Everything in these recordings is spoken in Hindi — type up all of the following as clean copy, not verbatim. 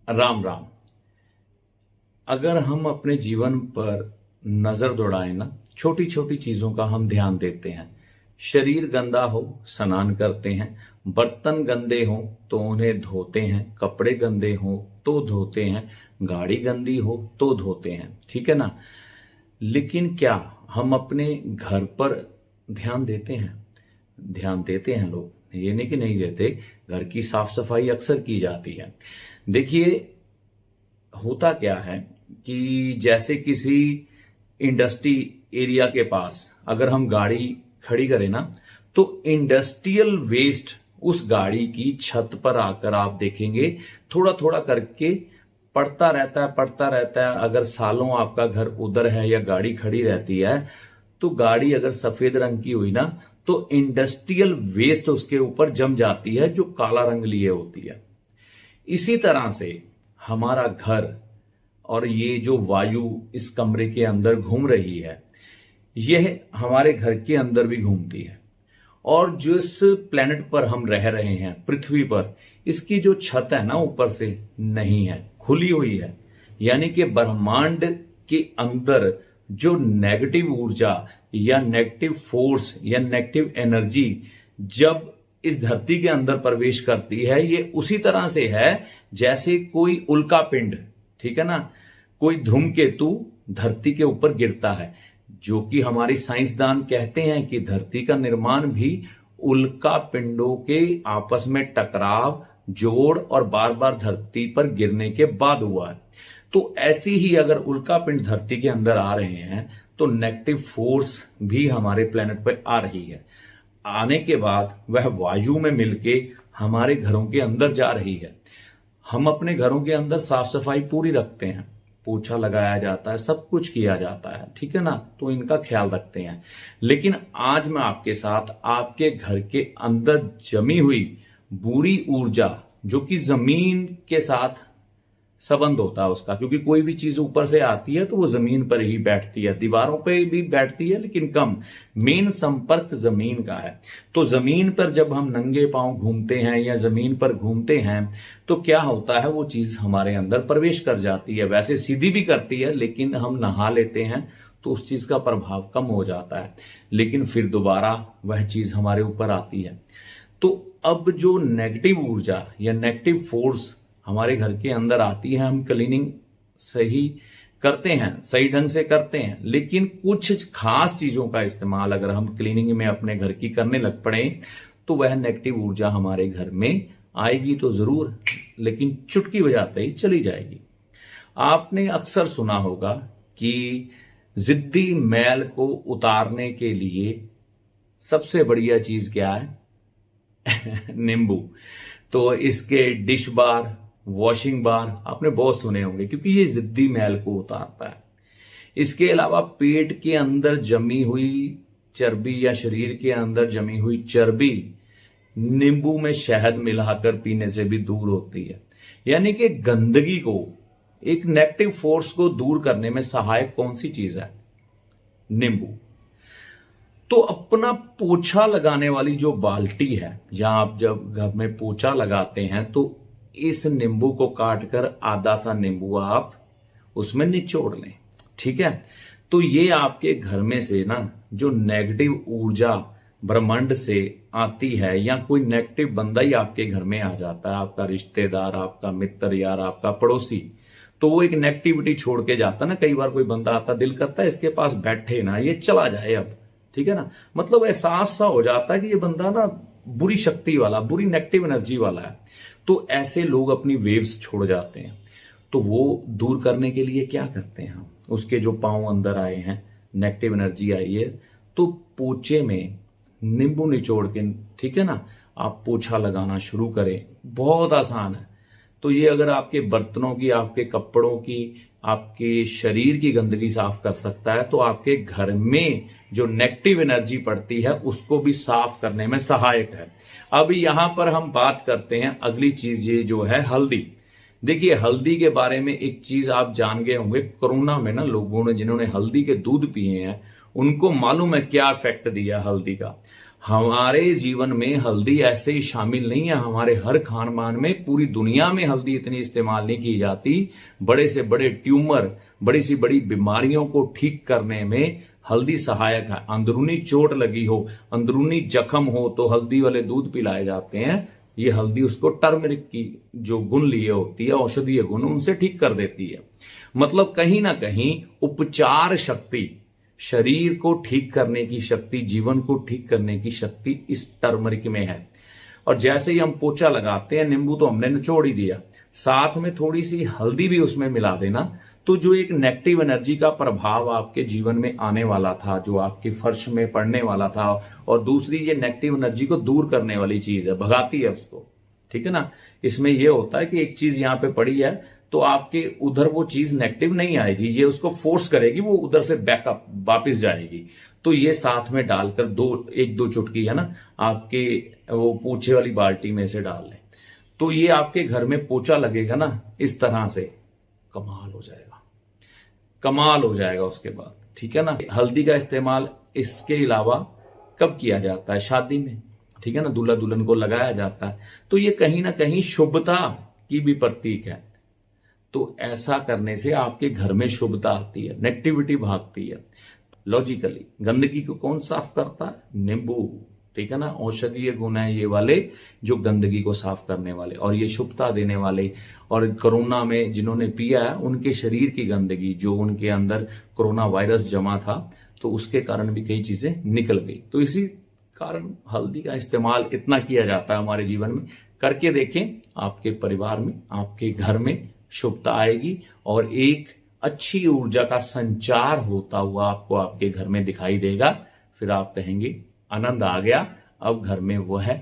राम राम। अगर हम अपने जीवन पर नजर दौड़ाएं ना, छोटी छोटी चीजों का हम ध्यान देते हैं। शरीर गंदा हो स्नान करते हैं, बर्तन गंदे हो तो उन्हें धोते हैं, कपड़े गंदे हो तो धोते हैं, गाड़ी गंदी हो तो धोते हैं, ठीक है ना। लेकिन क्या हम अपने घर पर ध्यान देते हैं? ध्यान देते हैं लोग, ये नहीं कि नहीं देते। घर की साफ सफाई अक्सर की जाती है। देखिए, होता क्या है कि जैसे किसी इंडस्ट्री एरिया के पास अगर हम गाड़ी खड़ी करें ना, तो इंडस्ट्रियल वेस्ट उस गाड़ी की छत पर आकर आप देखेंगे थोड़ा थोड़ा करके पड़ता रहता है। अगर सालों आपका घर उधर है या गाड़ी खड़ी रहती है, तो गाड़ी अगर सफेद रंग की हुई ना, तो इंडस्ट्रियल वेस्ट उसके ऊपर जम जाती है जो काला रंग लिए होती है। इसी तरह से हमारा घर और ये जो वायु इस कमरे के अंदर घूम रही है, यह हमारे घर के अंदर भी घूमती है। और जिस प्लेनेट पर हम रह रहे हैं, पृथ्वी पर, इसकी जो छत है ना ऊपर से नहीं है, खुली हुई है। यानी कि ब्रह्मांड के अंदर जो नेगेटिव ऊर्जा या नेगेटिव फोर्स या नेगेटिव एनर्जी जब इस धरती के अंदर प्रवेश करती है, ये उसी तरह से है जैसे कोई उल्का पिंड, ठीक है ना, कोई धूमकेतु धरती के ऊपर गिरता है। जो कि हमारे साइंसदान कहते हैं कि धरती का निर्माण भी उल्का पिंडों के आपस में टकराव, जोड़ और बार बार धरती पर गिरने के बाद हुआ है। तो ऐसी ही अगर उल्का पिंड धरती के अंदर आ रहे हैं, तो नेगेटिव फोर्स भी हमारे प्लेनेट पर आ रही है। आने के बाद वह वायु में मिलके हमारे घरों के अंदर जा रही है। हम अपने घरों के अंदर साफ सफाई पूरी रखते हैं, पोछा लगाया जाता है, सब कुछ किया जाता है, ठीक है ना, तो इनका ख्याल रखते हैं। लेकिन आज मैं आपके साथ आपके घर के अंदर जमी हुई बुरी ऊर्जा, जो कि जमीन के साथ संबंध होता है उसका, क्योंकि कोई भी चीज ऊपर से आती है तो वो जमीन पर ही बैठती है, दीवारों पे भी बैठती है लेकिन कम। मेन संपर्क जमीन का है। तो जमीन पर जब हम नंगे पांव घूमते हैं या जमीन पर घूमते हैं, तो क्या होता है, वो चीज हमारे अंदर प्रवेश कर जाती है। वैसे सीधी भी करती है, लेकिन हम नहा लेते हैं तो उस चीज का प्रभाव कम हो जाता है, लेकिन फिर दोबारा वह चीज हमारे ऊपर आती है। तो अब जो नेगेटिव ऊर्जा या नेगेटिव फोर्स हमारे घर के अंदर आती है, हम क्लीनिंग सही करते हैं, सही ढंग से करते हैं, लेकिन कुछ खास चीजों का इस्तेमाल अगर हम क्लीनिंग में अपने घर की करने लग पड़े, तो वह नेगेटिव ऊर्जा हमारे घर में आएगी तो जरूर, लेकिन चुटकी बजाते ही चली जाएगी। आपने अक्सर सुना होगा कि जिद्दी मैल को उतारने के लिए सबसे बढ़िया चीज क्या है? नींबू। तो इसके डिश बार, वॉशिंग बार आपने बहुत सुने होंगे, क्योंकि ये जिद्दी मैल को उतारता है। इसके अलावा पेट के अंदर जमी हुई चर्बी या शरीर के अंदर जमी हुई चर्बी नींबू में शहद मिलाकर पीने से भी दूर होती है। यानी कि गंदगी को, एक नेगेटिव फोर्स को दूर करने में सहायक कौन सी चीज है? नींबू। तो अपना पोछा लगाने वाली जो बाल्टी है, जहां आप जब घर में पोछा लगाते हैं, तो इस नींबू को काटकर आधा सा नींबू आप उसमें निचोड़ लें, ठीक है। तो ये आपके घर में से ना जो नेगेटिव ऊर्जा ब्रह्मांड से आती है, या कोई नेगेटिव बंदा ही आपके घर में आ जाता है, आपका रिश्तेदार, आपका मित्र, यार, आपका पड़ोसी, तो वो एक नेगेटिविटी छोड़ के जाता ना। कई बार कोई बंदा आता, दिल करता है इसके पास बैठे ना, ये चला जाए अब, ठीक है ना। मतलब एहसास सा हो जाता है कि ये बंदा ना बुरी शक्ति वाला, बुरी नेगेटिव एनर्जी वाला है। तो ऐसे लोग अपनी वेव्स छोड़ जाते हैं। तो वो दूर करने के लिए क्या करते हैं हम? उसके जो पांव अंदर आए हैं, नेगेटिव एनर्जी आई है, तो पोछे में नींबू निचोड़ के, ठीक है ना, आप पोछा लगाना शुरू करें। बहुत आसान है। तो ये अगर आपके बर्तनों की, आपके कपड़ों की, आपके शरीर की गंदगी साफ कर सकता है, तो आपके घर में जो नेगेटिव एनर्जी पड़ती है उसको भी साफ करने में सहायक है। अब यहां पर हम बात करते हैं अगली चीज, ये जो है हल्दी। देखिए, हल्दी के बारे में एक चीज आप जान गए होंगे, कोरोना में ना लोगों ने, जिन्होंने हल्दी के दूध पिए हैं, उनको मालूम है क्या इफेक्ट दिया हल्दी का। हमारे जीवन में हल्दी ऐसे ही शामिल नहीं है, हमारे हर खान पान में। पूरी दुनिया में हल्दी इतनी इस्तेमाल नहीं की जाती। बड़े से बड़े ट्यूमर, बड़ी सी बड़ी बीमारियों को ठीक करने में हल्दी सहायक है। अंदरूनी चोट लगी हो, अंदरूनी जख्म हो तो हल्दी वाले दूध पिलाए जाते हैं। ये हल्दी उसको टर्मरिक की जो गुण लिए होती है, औषधीय गुण, उनसे ठीक कर देती है। मतलब कहीं ना कहीं उपचार शक्ति, शरीर को ठीक करने की शक्ति, जीवन को ठीक करने की शक्ति इस टर्मरिक में है। और जैसे ही हम पोछा लगाते हैं, नींबू तो हमने निचोड़ ही दिया, साथ में थोड़ी सी हल्दी भी उसमें मिला देना, तो जो एक नेगेटिव एनर्जी का प्रभाव आपके जीवन में आने वाला था, जो आपके फर्श में पड़ने वाला था, और दूसरी ये नेगेटिव एनर्जी को दूर करने वाली चीज है, भगाती है उसको, ठीक है ना। इसमें यह होता है कि एक चीज यहां पे पड़ी है तो आपके उधर वो चीज नेगेटिव नहीं आएगी, ये उसको फोर्स करेगी, वो उधर से बैकअप वापिस जाएगी। तो ये साथ में डालकर एक दो चुटकी है ना, आपके वो पोछे वाली बाल्टी में से डाल लें, तो ये आपके घर में पोछा लगेगा ना इस तरह से, कमाल हो जाएगा, कमाल हो जाएगा उसके बाद, ठीक है ना। हल्दी का इस्तेमाल इसके अलावा कब किया जाता है? शादी में, ठीक है ना, दूल्हा दुल्हन को लगाया जाता है। तो ये कहीं ना कहीं शुभता की भी प्रतीक है। तो ऐसा करने से आपके घर में शुभता आती है, नेगेटिविटी भागती है। लॉजिकली गंदगी को कौन साफ करता है? नींबू, ठीक है ना। औषधीय गुण है ये वाले जो गंदगी को साफ करने वाले और ये शुभता देने वाले। और कोरोना में जिन्होंने पिया है उनके शरीर की गंदगी, जो उनके अंदर कोरोना वायरस जमा था, तो उसके कारण भी कई चीजें निकल गई। तो इसी कारण हल्दी का इस्तेमाल इतना किया जाता है हमारे जीवन में। करके देखें, आपके परिवार में, आपके घर में शुभता आएगी और एक अच्छी ऊर्जा का संचार होता हुआ आपको आपके घर में दिखाई देगा। फिर आप कहेंगे आनंद आ गया, अब घर में वो है,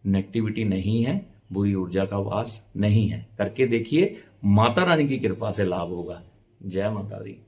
नेगेटिविटी नहीं है, बुरी ऊर्जा का वास नहीं है। करके देखिए, माता रानी की कृपा से लाभ होगा। जय माता दी।